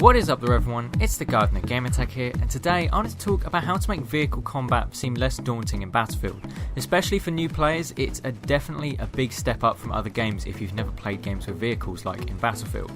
What is up there everyone, it's the Gardener Gamertag here, and today I want to talk about how to make vehicle combat seem less daunting in Battlefield. Especially for new players, it's definitely a big step up from other games if you've never played games with vehicles like in Battlefield.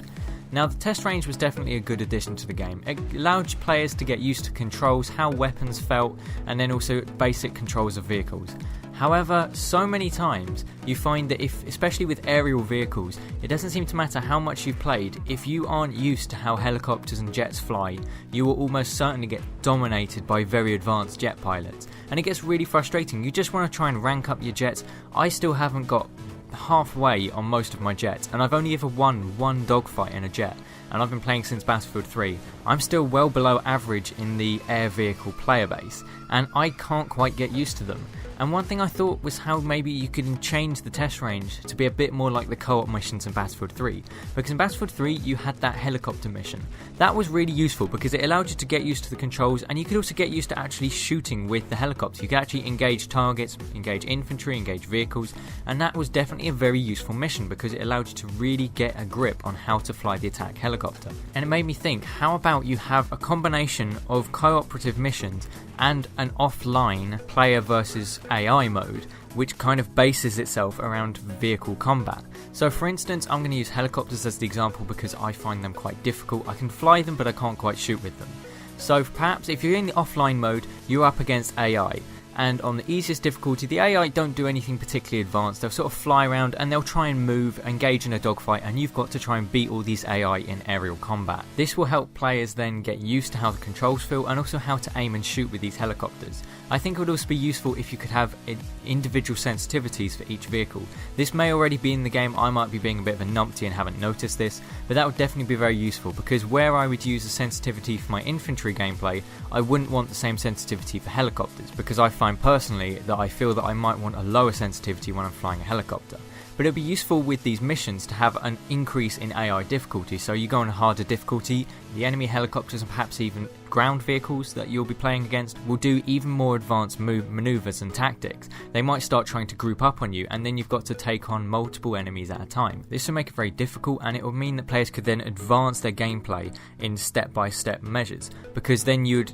Now the test range was definitely a good addition to the game. It allowed players to get used to controls, how weapons felt, and then also basic controls of vehicles. However, so many times you find that especially with aerial vehicles, it doesn't seem to matter how much you've played, if you aren't used to how helicopters and jets fly, you will almost certainly get dominated by very advanced jet pilots. And it gets really frustrating, you just want to try and rank up your jets. I still haven't got halfway on most of my jets, and I've only ever won one dogfight in a jet, and I've been playing since Battlefield 3. I'm still well below average in the air vehicle player base, and I can't quite get used to them. And one thing I thought was how maybe you could change the test range to be a bit more like the co-op missions in Battlefield 3. Because in Battlefield 3 you had that helicopter mission. That was really useful because it allowed you to get used to the controls, and you could also get used to actually shooting with the helicopter. You could actually engage targets, engage infantry, engage vehicles, and that was definitely a very useful mission because it allowed you to really get a grip on how to fly the attack helicopter. And it made me think, how about you have a combination of cooperative missions and an offline player versus AI mode, which kind of bases itself around vehicle combat. So for instance, I'm going to use helicopters as the example because I find them quite difficult. I can fly them but I can't quite shoot with them. So perhaps if you're in the offline mode, you're up against AI. And on the easiest difficulty, the AI don't do anything particularly advanced. They'll sort of fly around and they'll try and move, engage in a dogfight, and you've got to try and beat all these AI in aerial combat. This will help players then get used to how the controls feel and also how to aim and shoot with these helicopters. I think it would also be useful if you could have individual sensitivities for each vehicle. This may already be in the game, I might be being a bit of a numpty and haven't noticed this, but that would definitely be very useful because where I would use a sensitivity for my infantry gameplay, I wouldn't want the same sensitivity for helicopters because I find personally that I feel that I might want a lower sensitivity when I'm flying a helicopter. But it would be useful with these missions to have an increase in AI difficulty, so you go on a harder difficulty, the enemy helicopters and perhaps even ground vehicles that you'll be playing against will do even more advanced maneuvers and tactics. They might start trying to group up on you, and then you've got to take on multiple enemies at a time. This will make it very difficult, and it will mean that players could then advance their gameplay in step-by-step measures, because then you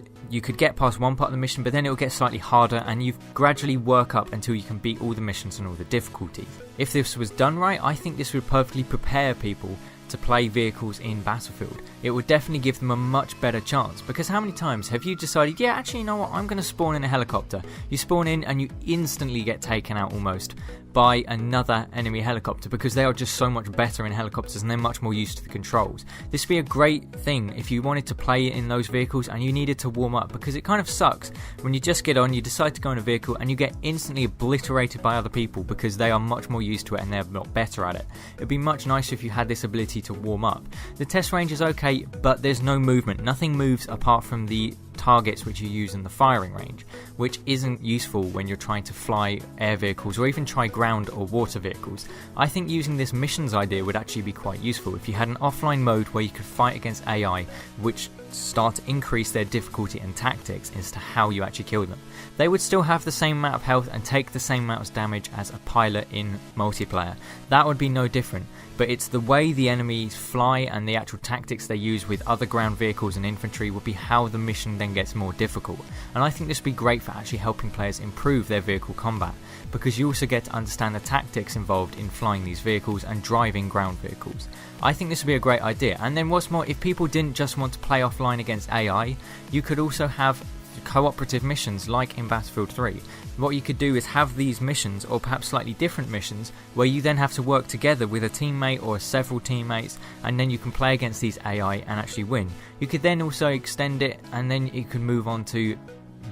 could get past one part of the mission, but then it will get slightly harder, and you gradually work up until you can beat all the missions and all the difficulties. If this was done right, I think this would perfectly prepare people to play vehicles in Battlefield. It would definitely give them a much better chance, because how many times have you decided, yeah, actually, you know what, I'm going to spawn in a helicopter. You spawn in and you instantly get taken out almost by another enemy helicopter because they are just so much better in helicopters and they're much more used to the controls. This would be a great thing if you wanted to play in those vehicles and you needed to warm up, because it kind of sucks when you just get on, you decide to go in a vehicle and you get instantly obliterated by other people because they are much more used to it and they're not better at it. It would be much nicer if you had this ability to warm up. The test range is okay, but there's no movement. Nothing moves apart from the targets which you use in the firing range, which isn't useful when you're trying to fly air vehicles or even try ground or water vehicles. I think using this missions idea would actually be quite useful if you had an offline mode where you could fight against AI, which start to increase their difficulty and tactics as to how you actually kill them. They would still have the same amount of health and take the same amount of damage as a pilot in multiplayer. That would be no different, but it's the way the enemies fly and the actual tactics they use with other ground vehicles and infantry would be how the mission then gets more difficult. And I think this would be great for actually helping players improve their vehicle combat, because you also get to understand the tactics involved in flying these vehicles and driving ground vehicles. I think this would be a great idea. And then what's more, if people didn't just want to play offline against AI, you could also have cooperative missions like in Battlefield 3. What you could do is have these missions, or perhaps slightly different missions, where you then have to work together with a teammate or several teammates, and then you can play against these AI and actually win. You could then also extend it, and then you can move on to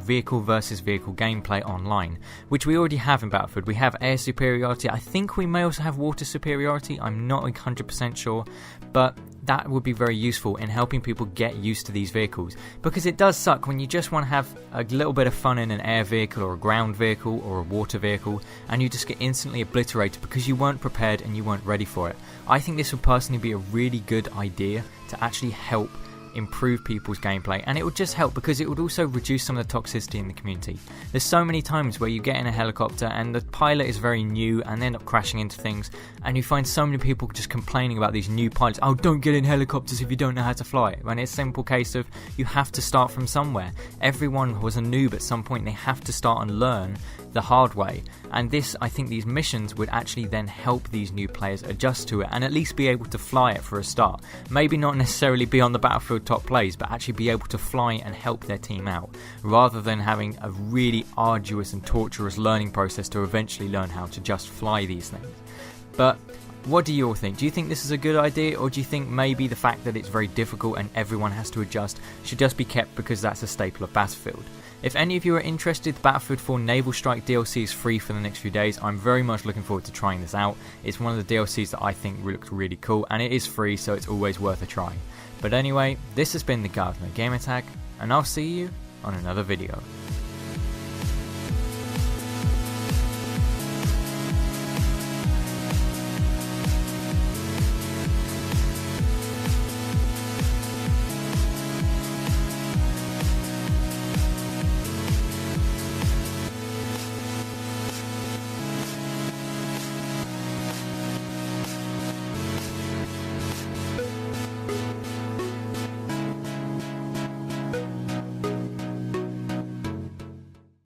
vehicle versus vehicle gameplay online, which we already have in Battlefield. We have air superiority. I think we may also have water superiority. I'm not 100% sure, but that would be very useful in helping people get used to these vehicles, because it does suck when you just want to have a little bit of fun in an air vehicle or a ground vehicle or a water vehicle and you just get instantly obliterated because you weren't prepared and you weren't ready for it. I think this would personally be a really good idea to actually help improve people's gameplay, and it would just help because it would also reduce some of the toxicity in the community. There's so many times where you get in a helicopter and the pilot is very new and they end up crashing into things, and you find so many people just complaining about these new pilots. Oh, don't get in helicopters if you don't know how to fly. When it's a simple case of you have to start from somewhere. Everyone was a noob at some point. They have to start and learn the hard way, and I think these missions would actually then help these new players adjust to it and at least be able to fly it for a start. Maybe not necessarily be on the Battlefield top plays, but actually be able to fly and help their team out, rather than having a really arduous and torturous learning process to eventually learn how to just fly these things. But what do you all think? Do you think this is a good idea, or do you think maybe the fact that it's very difficult and everyone has to adjust should just be kept because that's a staple of Battlefield? If any of you are interested, the Battlefield 4 Naval Strike DLC is free for the next few days. I'm very much looking forward to trying this out. It's one of the DLCs that I think looks really cool, and it is free, so it's always worth a try. But anyway, this has been the Gardener Gamertag, and I'll see you on another video.